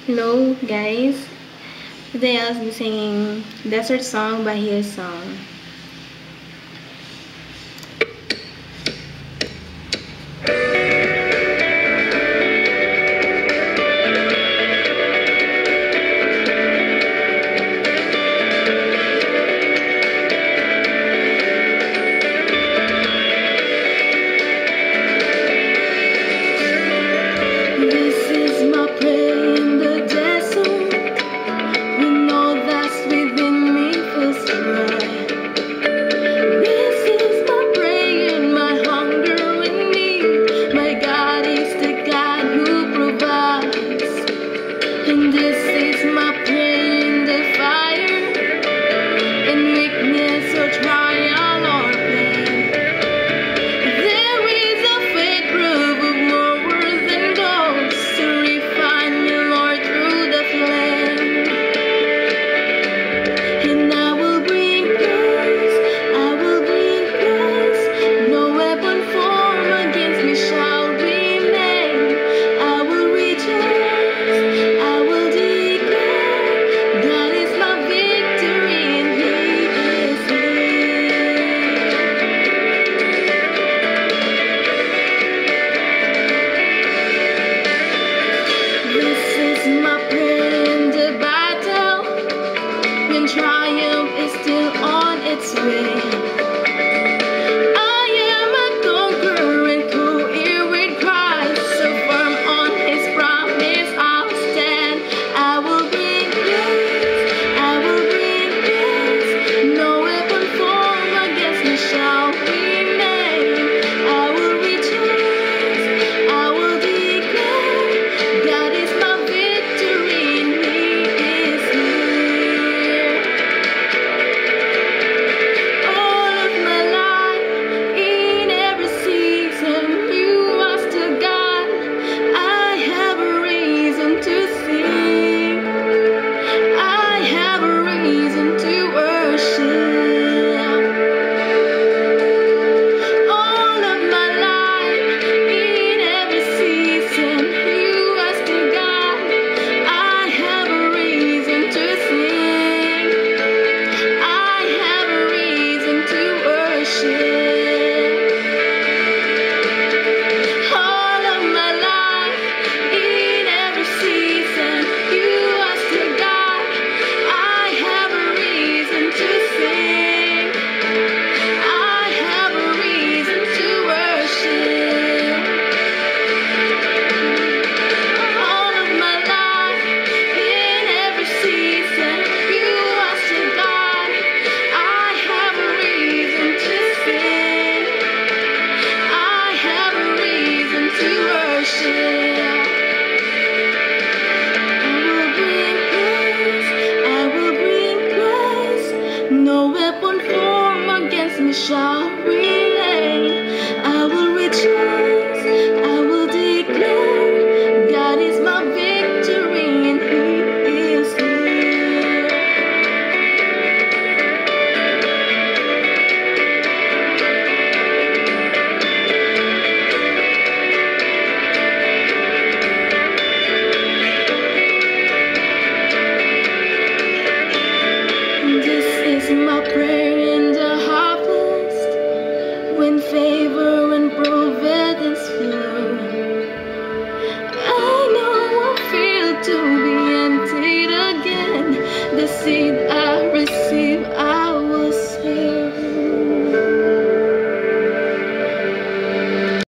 Hello guys, today I'll be singing Desert Song by Hillsong. This is my prayer in the desert, when all that's within me feels dry. This is my prayer in my hunger and need. My God is the God who provides. And this is my prayer in the fire, in weakness or trial or pain. There is a faith proof of more worth than gold, to refine me, Lord, through the flame. And I will bring praise, I will bring praise. No weapon formed against me shall remain. I will rejoice, I will declare, God is my victory and He is here. This is my prayer in the battle, when triumph is still on its way. I am a conqueror and co-heir with Christ, so firm on His promise I'll stand. I will bring praise, I will bring praise. No weapon formed against me shall remain. I will rejoice, I will declare, God is my victory and He is here. All of my life, in every season, You are still God. I have a reason to sing. I have a reason to worship. All of my life, in every season, You are still God. I have a reason to sing. I have a reason to worship. All of my life, in every season, You are still God. I have a reason to sing. I have a reason to worship. All of my life, in every season, You are still God. I have a reason to sing. I have a reason to worship. I will bring praise, I will bring praise. No weapon formed against me shall reach.